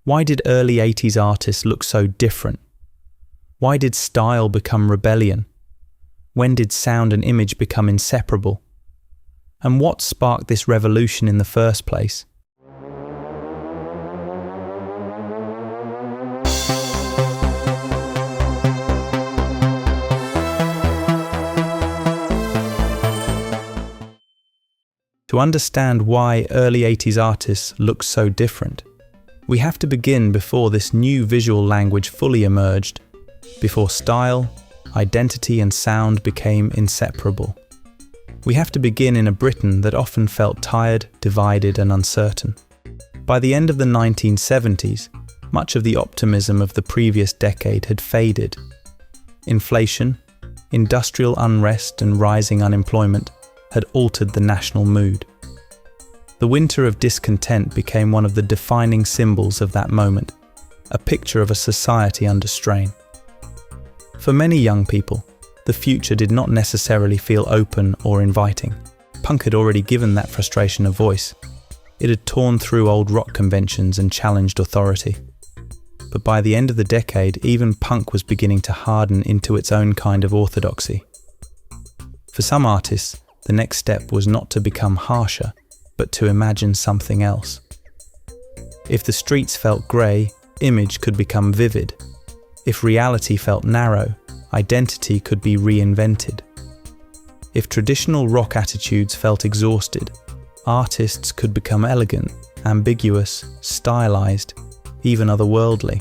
Why did early 80s artists look so different? Why did style become rebellion? When did sound and image become inseparable? And what sparked this revolution in the first place? To understand why early 80s artists look so different, we have to begin before this new visual language fully emerged, before style, identity and sound became inseparable. We have to begin in a Britain that often felt tired, divided and uncertain. By the end of the 1970s, much of the optimism of the previous decade had faded. Inflation, industrial unrest and rising unemployment had altered the national mood. The winter of discontent became one of the defining symbols of that moment, a picture of a society under strain. For many young people, the future did not necessarily feel open or inviting. Punk had already given that frustration a voice. It had torn through old rock conventions and challenged authority. But by the end of the decade, even punk was beginning to harden into its own kind of orthodoxy. For some artists, the next step was not to become harsher, but to imagine something else. If the streets felt grey, image could become vivid. If reality felt narrow, identity could be reinvented. If traditional rock attitudes felt exhausted, artists could become elegant, ambiguous, stylized, even otherworldly.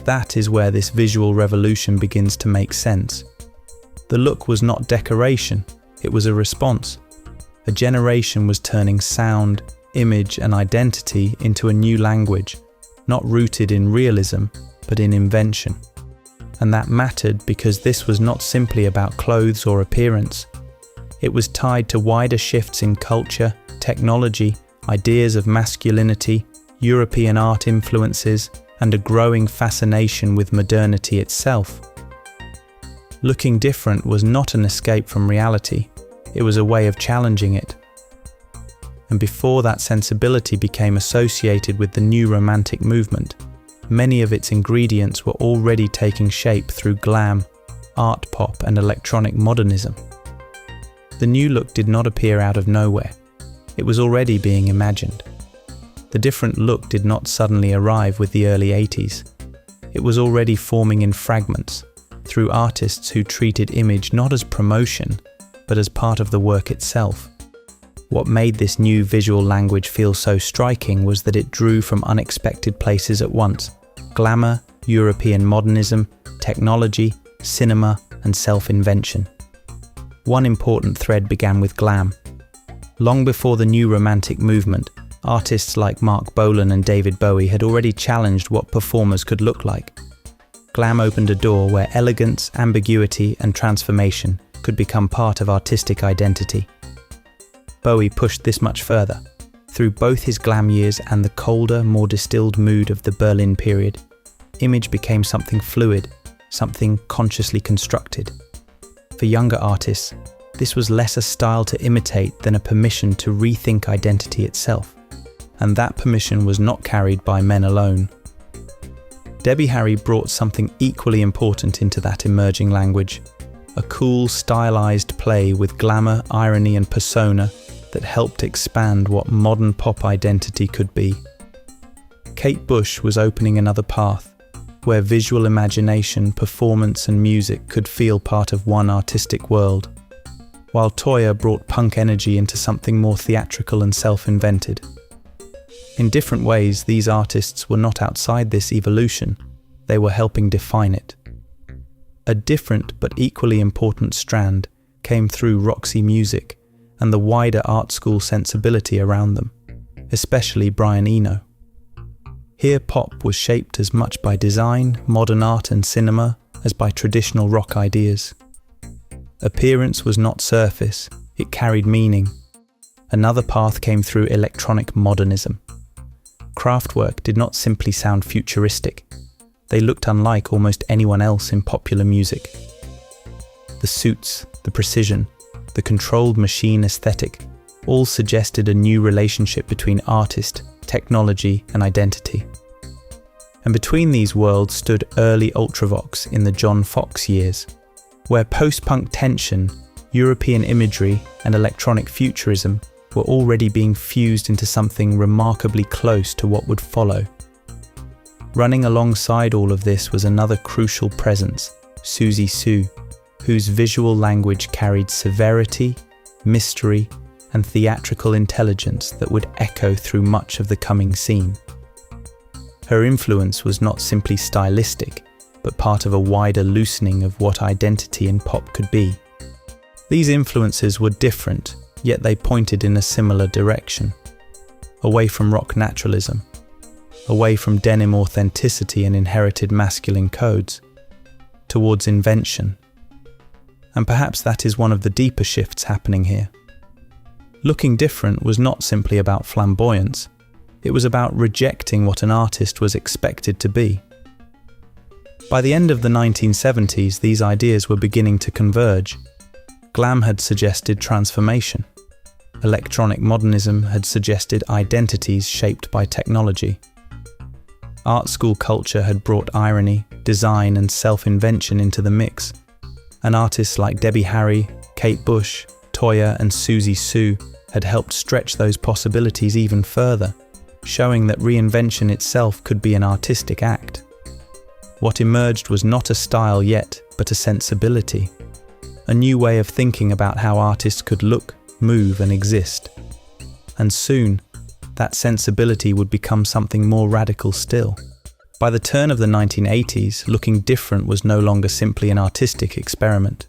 That is where this visual revolution begins to make sense. The look was not decoration, it was a response. A generation was turning sound, image and identity into a new language, not rooted in realism, but in invention. And that mattered because this was not simply about clothes or appearance. It was tied to wider shifts in culture, technology, ideas of masculinity, European art influences, and a growing fascination with modernity itself. Looking different was not an escape from reality, it was a way of challenging it. And before that sensibility became associated with the new romantic movement, many of its ingredients were already taking shape through glam, art pop and electronic modernism. The new look did not appear out of nowhere. It was already being imagined. The different look did not suddenly arrive with the early 80s. It was already forming in fragments, through artists who treated image not as promotion, but as part of the work itself. What made this new visual language feel so striking was that it drew from unexpected places at once: glamour, European modernism, technology, cinema, and self-invention. One important thread began with glam. Long before the new romantic movement, artists like Mark Bolan and David Bowie had already challenged what performers could look like. Glam opened a door where elegance, ambiguity, and transformation could become part of artistic identity. Bowie pushed this much further. Through both his glam years and the colder, more distilled mood of the Berlin period, image became something fluid, something consciously constructed. For younger artists, this was less a style to imitate than a permission to rethink identity itself. And that permission was not carried by men alone. Debbie Harry brought something equally important into that emerging language: a cool, stylized play with glamour, irony and persona that helped expand what modern pop identity could be. Kate Bush was opening another path, where visual imagination, performance and music could feel part of one artistic world, while Toya brought punk energy into something more theatrical and self-invented. In different ways, these artists were not outside this evolution, they were helping define it. A different but equally important strand came through Roxy Music and the wider art school sensibility around them, especially Brian Eno. Here pop was shaped as much by design, modern art and cinema as by traditional rock ideas. Appearance was not surface, it carried meaning. Another path came through electronic modernism. Kraftwerk did not simply sound futuristic, they looked unlike almost anyone else in popular music. The suits, the precision, the controlled machine aesthetic all suggested a new relationship between artist, technology and identity. And between these worlds stood early Ultravox in the John Fox years, where post-punk tension, European imagery and electronic futurism were already being fused into something remarkably close to what would follow. Running alongside all of this was another crucial presence, Siouxsie Sioux, whose visual language carried severity, mystery, and theatrical intelligence that would echo through much of the coming scene. Her influence was not simply stylistic, but part of a wider loosening of what identity in pop could be. These influences were different, yet they pointed in a similar direction. Away from rock naturalism, away from denim authenticity and inherited masculine codes, towards invention. And perhaps that is one of the deeper shifts happening here. Looking different was not simply about flamboyance, it was about rejecting what an artist was expected to be. By the end of the 1970s, these ideas were beginning to converge. Glam had suggested transformation. Electronic modernism had suggested identities shaped by technology. Art school culture had brought irony, design, and self-invention into the mix. And artists like Debbie Harry, Kate Bush, Toyah, and Siouxsie Sioux had helped stretch those possibilities even further, showing that reinvention itself could be an artistic act. What emerged was not a style yet, but a sensibility, a new way of thinking about how artists could look, move, and exist. And soon, that sensibility would become something more radical still. By the turn of the 1980s, looking different was no longer simply an artistic experiment.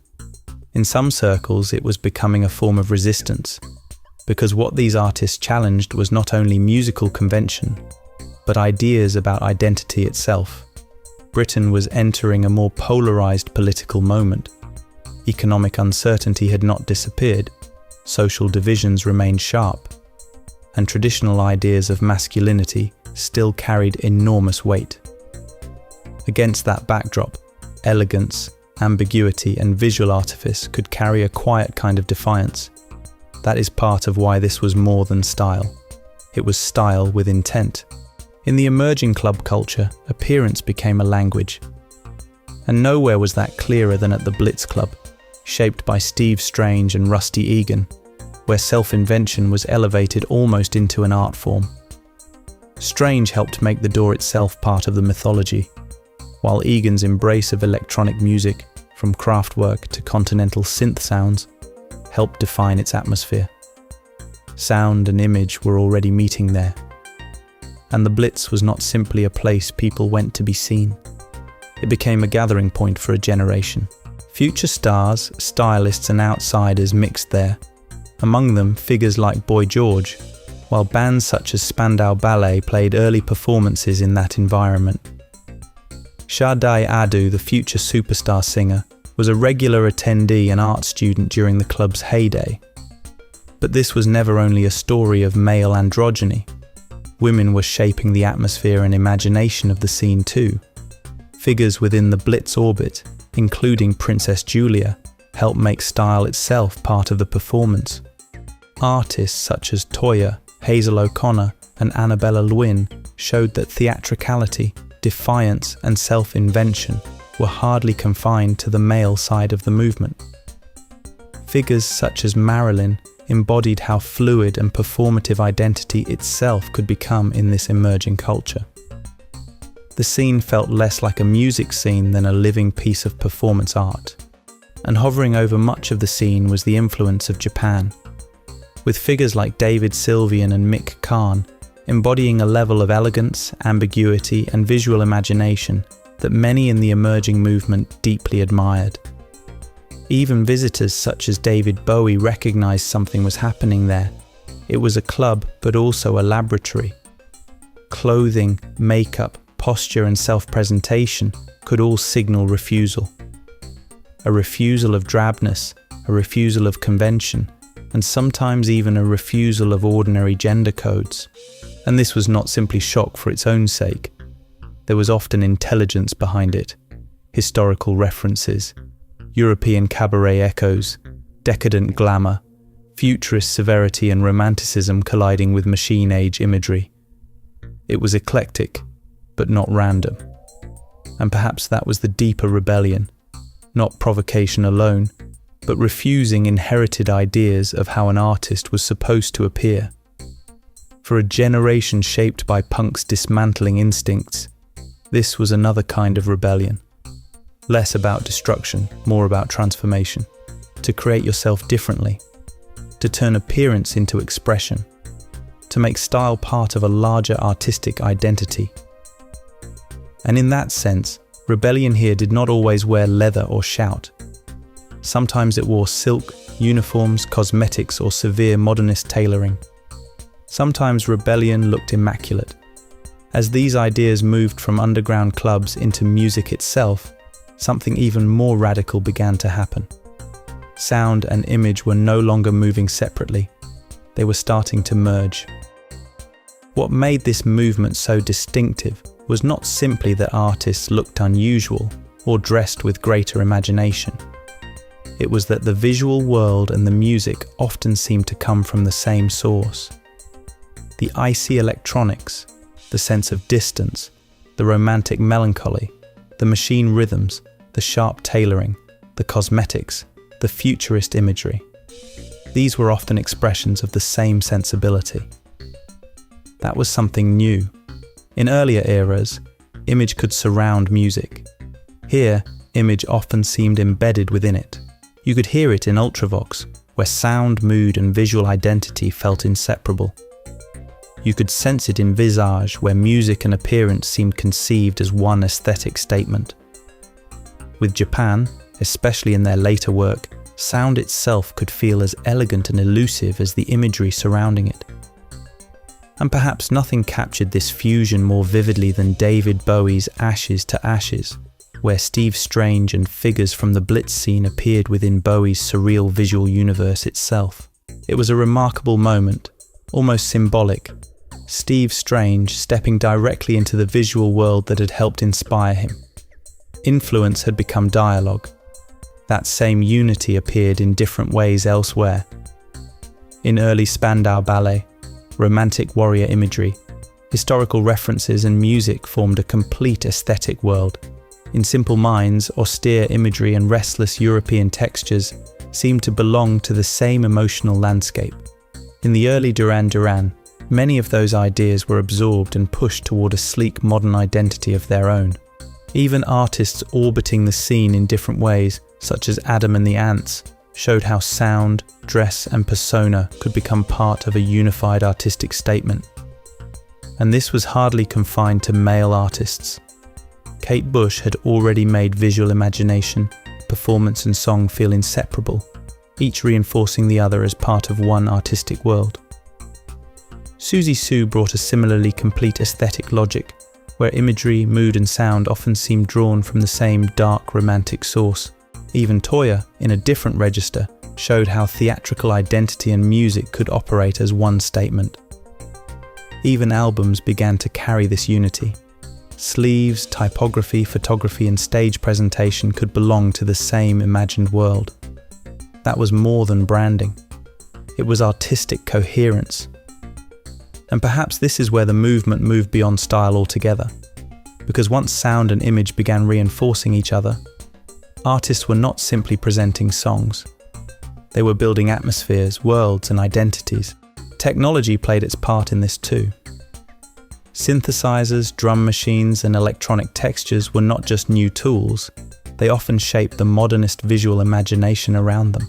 In some circles, it was becoming a form of resistance, because what these artists challenged was not only musical convention, but ideas about identity itself. Britain was entering a more polarized political moment. Economic uncertainty had not disappeared, social divisions remained sharp, and traditional ideas of masculinity still carried enormous weight. Against that backdrop, elegance, ambiguity, and visual artifice could carry a quiet kind of defiance. That is part of why this was more than style. It was style with intent. In the emerging club culture, appearance became a language. And nowhere was that clearer than at the Blitz Club, shaped by Steve Strange and Rusty Egan, where self-invention was elevated almost into an art form. Strange helped make the door itself part of the mythology, while Egan's embrace of electronic music, from Kraftwerk to continental synth sounds, helped define its atmosphere. Sound and image were already meeting there. And the Blitz was not simply a place people went to be seen. It became a gathering point for a generation. Future stars, stylists, and outsiders mixed there. Among them, figures like Boy George, while bands such as Spandau Ballet played early performances in that environment. Sade Adu, the future superstar singer, was a regular attendee and art student during the club's heyday. But this was never only a story of male androgyny. Women were shaping the atmosphere and imagination of the scene too. Figures within the Blitz orbit, including Princess Julia, helped make style itself part of the performance. Artists such as Toyah, Hazel O'Connor, and Annabella Lwin showed that theatricality, defiance, and self-invention were hardly confined to the male side of the movement. Figures such as Marilyn embodied how fluid and performative identity itself could become in this emerging culture. The scene felt less like a music scene than a living piece of performance art. And hovering over much of the scene was the influence of Japan, with figures like David Sylvian and Mick Kahn embodying a level of elegance, ambiguity, and visual imagination that many in the emerging movement deeply admired. Even visitors such as David Bowie recognized something was happening there. It was a club, but also a laboratory. Clothing, makeup, posture, and self-presentation could all signal refusal. A refusal of drabness, a refusal of convention, and sometimes even a refusal of ordinary gender codes. And this was not simply shock for its own sake. There was often intelligence behind it, historical references, European cabaret echoes, decadent glamour, futurist severity and romanticism colliding with machine-age imagery. It was eclectic, but not random. And perhaps that was the deeper rebellion, not provocation alone, but refusing inherited ideas of how an artist was supposed to appear. For a generation shaped by punk's dismantling instincts, this was another kind of rebellion. Less about destruction, more about transformation. To create yourself differently. To turn appearance into expression. To make style part of a larger artistic identity. And in that sense, rebellion here did not always wear leather or shout. Sometimes it wore silk, uniforms, cosmetics, or severe modernist tailoring. Sometimes rebellion looked immaculate. As these ideas moved from underground clubs into music itself, something even more radical began to happen. Sound and image were no longer moving separately. They were starting to merge. What made this movement so distinctive was not simply that artists looked unusual or dressed with greater imagination. It was that the visual world and the music often seemed to come from the same source. The icy electronics, the sense of distance, the romantic melancholy, the machine rhythms, the sharp tailoring, the cosmetics, the futurist imagery. These were often expressions of the same sensibility. That was something new. In earlier eras, image could surround music. Here, image often seemed embedded within it. You could hear it in Ultravox, where sound, mood, and visual identity felt inseparable. You could sense it in Visage, where music and appearance seemed conceived as one aesthetic statement. With Japan, especially in their later work, sound itself could feel as elegant and elusive as the imagery surrounding it. And perhaps nothing captured this fusion more vividly than David Bowie's Ashes to Ashes, where Steve Strange and figures from the Blitz scene appeared within Bowie's surreal visual universe itself. It was a remarkable moment, almost symbolic. Steve Strange stepping directly into the visual world that had helped inspire him. Influence had become dialogue. That same unity appeared in different ways elsewhere. In early Spandau ballet, romantic warrior imagery, historical references and music formed a complete aesthetic world. In Simple Minds, austere imagery and restless European textures seemed to belong to the same emotional landscape. In the early Duran Duran, many of those ideas were absorbed and pushed toward a sleek modern identity of their own. Even artists orbiting the scene in different ways, such as Adam and the Ants, showed how sound, dress, and persona could become part of a unified artistic statement. And this was hardly confined to male artists. Kate Bush had already made visual imagination, performance, and song feel inseparable, each reinforcing the other as part of one artistic world. Siouxsie Sioux brought a similarly complete aesthetic logic, where imagery, mood, and sound often seemed drawn from the same dark, romantic source. Even Toya, in a different register, showed how theatrical identity and music could operate as one statement. Even albums began to carry this unity. Sleeves, typography, photography, and stage presentation could belong to the same imagined world. That was more than branding. It was artistic coherence. And perhaps this is where the movement moved beyond style altogether. Because once sound and image began reinforcing each other, artists were not simply presenting songs. They were building atmospheres, worlds, and identities. Technology played its part in this too. Synthesizers, drum machines, and electronic textures were not just new tools, they often shaped the modernist visual imagination around them.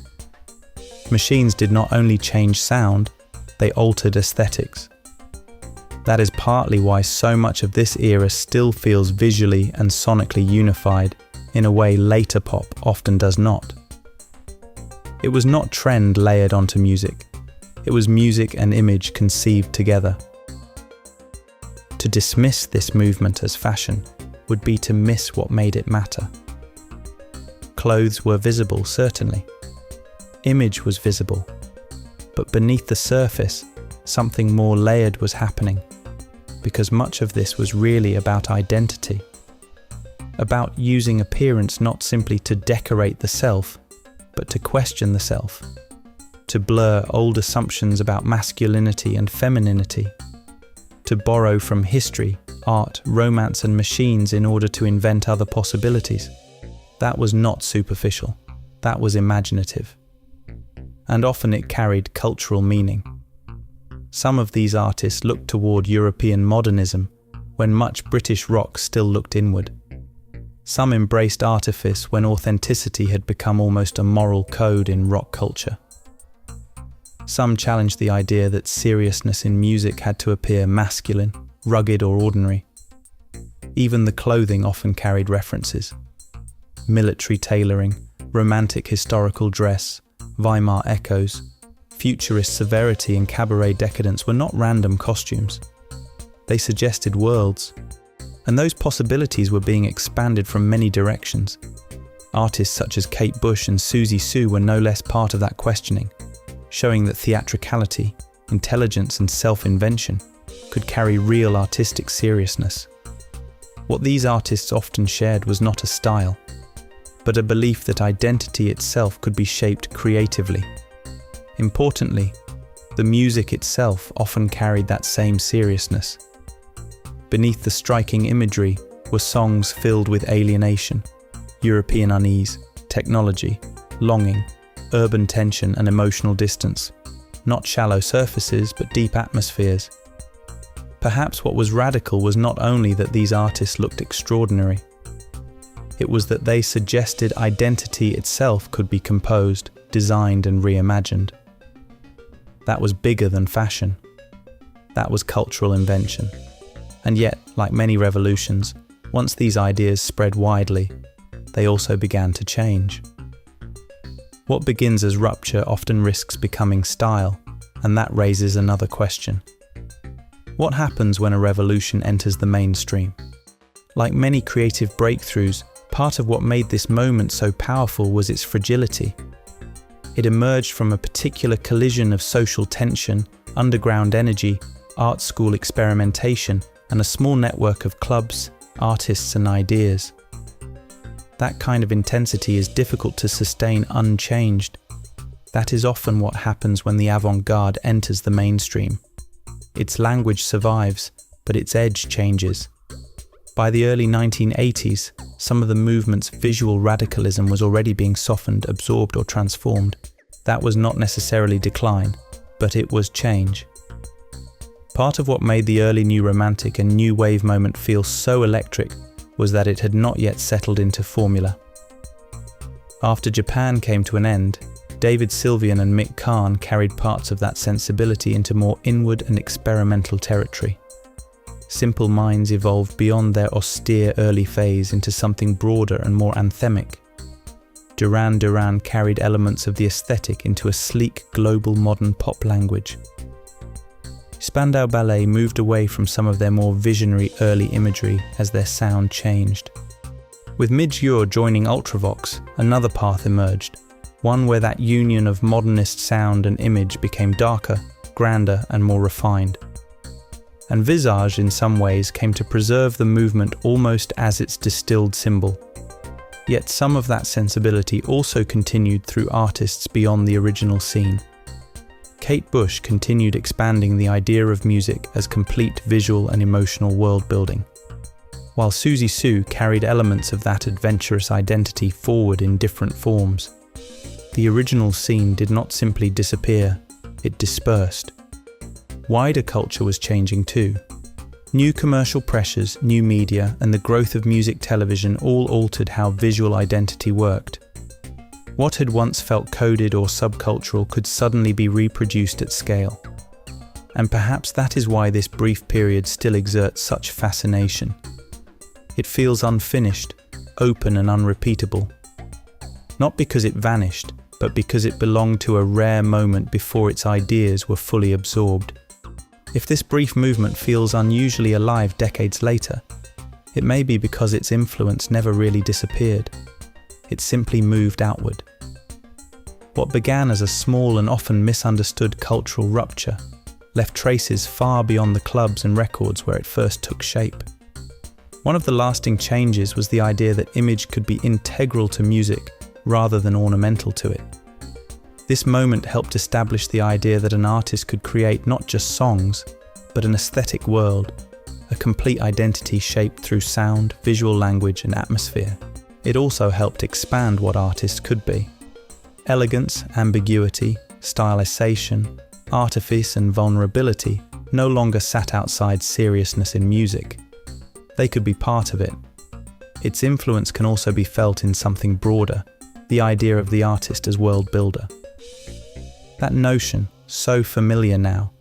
Machines did not only change sound, they altered aesthetics. That is partly why so much of this era still feels visually and sonically unified in a way later pop often does not. It was not trend layered onto music. It was music and image conceived together. To dismiss this movement as fashion would be to miss what made it matter. Clothes were visible, certainly. Image was visible. But beneath the surface, something more layered was happening, because much of this was really about identity. About using appearance not simply to decorate the self, but to question the self, to blur old assumptions about masculinity and femininity, to borrow from history art, romance, and machines in order to invent other possibilities. That was not superficial. That was imaginative. And often it carried cultural meaning. Some of these artists looked toward European modernism, when much British rock still looked inward. Some embraced artifice when authenticity had become almost a moral code in rock culture. Some challenged the idea that seriousness in music had to appear masculine, rugged, or ordinary. Even the clothing often carried references. Military tailoring, romantic historical dress, Weimar echoes, futurist severity and cabaret decadence were not random costumes. They suggested worlds, and those possibilities were being expanded from many directions. Artists such as Kate Bush and Siouxsie Sioux were no less part of that questioning, showing that theatricality, intelligence, and self-invention could carry real artistic seriousness. What these artists often shared was not a style, but a belief that identity itself could be shaped creatively. Importantly, the music itself often carried that same seriousness. Beneath the striking imagery were songs filled with alienation, European unease, technology, longing, urban tension, and emotional distance. Not shallow surfaces, but deep atmospheres. Perhaps what was radical was not only that these artists looked extraordinary. It was that they suggested identity itself could be composed, designed, and reimagined. That was bigger than fashion. That was cultural invention. And yet, like many revolutions, once these ideas spread widely, they also began to change. What begins as rupture often risks becoming style, and that raises another question. What happens when a revolution enters the mainstream? Like many creative breakthroughs, part of what made this moment so powerful was its fragility. It emerged from a particular collision of social tension, underground energy, art school experimentation, and a small network of clubs, artists, and ideas. That kind of intensity is difficult to sustain unchanged. That is often what happens when the avant-garde enters the mainstream. Its language survives, but its edge changes. By the early 1980s, some of the movement's visual radicalism was already being softened, absorbed, or transformed. That was not necessarily decline, but it was change. Part of what made the early New Romantic and New Wave moment feel so electric was that it had not yet settled into formula. After Japan came to an end, David Sylvian and Mick Karn carried parts of that sensibility into more inward and experimental territory. Simple Minds evolved beyond their austere early phase into something broader and more anthemic. Duran Duran carried elements of the aesthetic into a sleek global modern pop language. Spandau Ballet moved away from some of their more visionary early imagery as their sound changed. With Midge Ure joining Ultravox, another path emerged, one where that union of modernist sound and image became darker, grander, and more refined. And Visage in some ways came to preserve the movement almost as its distilled symbol. Yet some of that sensibility also continued through artists beyond the original scene. Kate Bush continued expanding the idea of music as complete visual and emotional world building, while Siouxsie Sioux carried elements of that adventurous identity forward in different forms. The original scene did not simply disappear, it dispersed. Wider culture was changing too. New commercial pressures, new media, and the growth of music television all altered how visual identity worked. What had once felt coded or subcultural could suddenly be reproduced at scale. And perhaps that is why this brief period still exerts such fascination. It feels unfinished, open and unrepeatable. Not because it vanished, but because it belonged to a rare moment before its ideas were fully absorbed. If this brief movement feels unusually alive decades later, it may be because its influence never really disappeared. It simply moved outward. What began as a small and often misunderstood cultural rupture left traces far beyond the clubs and records where it first took shape. One of the lasting changes was the idea that image could be integral to music rather than ornamental to it. This moment helped establish the idea that an artist could create not just songs, but an aesthetic world, a complete identity shaped through sound, visual language, and atmosphere. It also helped expand what artists could be. Elegance, ambiguity, stylization, artifice, and vulnerability no longer sat outside seriousness in music. They could be part of it. Its influence can also be felt in something broader, the idea of the artist as world builder. That notion, so familiar now,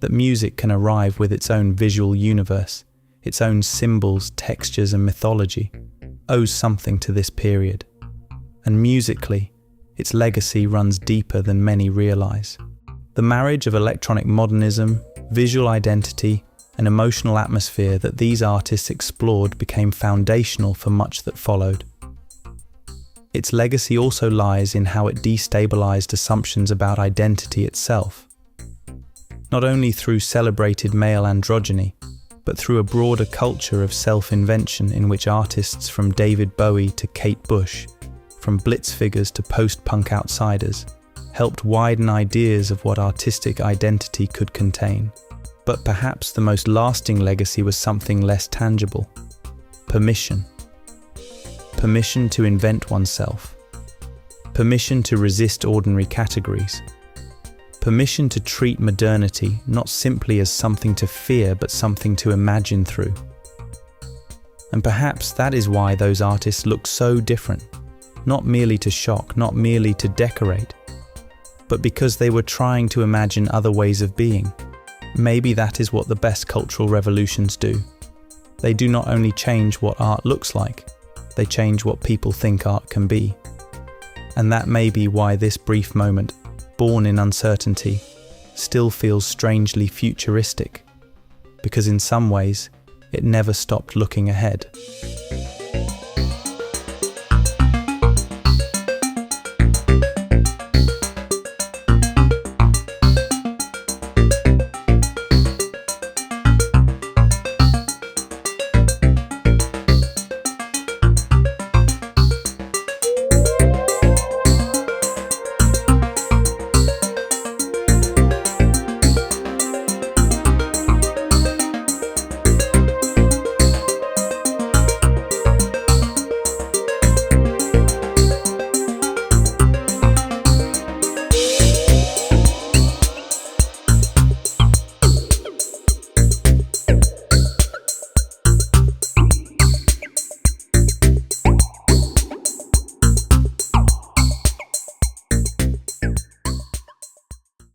that music can arrive with its own visual universe, its own symbols, textures, and mythology, owes something to this period. And musically, its legacy runs deeper than many realize. The marriage of electronic modernism, visual identity, and emotional atmosphere that these artists explored became foundational for much that followed. Its legacy also lies in how it destabilized assumptions about identity itself. Not only through celebrated male androgyny, but through a broader culture of self-invention in which artists from David Bowie to Kate Bush, from Blitz figures to post-punk outsiders, helped widen ideas of what artistic identity could contain. But perhaps the most lasting legacy was something less tangible: permission. Permission to invent oneself. Permission to resist ordinary categories. Permission to treat modernity not simply as something to fear, but something to imagine through. And perhaps that is why those artists look so different, not merely to shock, not merely to decorate, but because they were trying to imagine other ways of being. Maybe that is what the best cultural revolutions do. They do not only change what art looks like, they change what people think art can be. And that may be why this brief moment, born in uncertainty, still feels strangely futuristic, because in some ways, it never stopped looking ahead.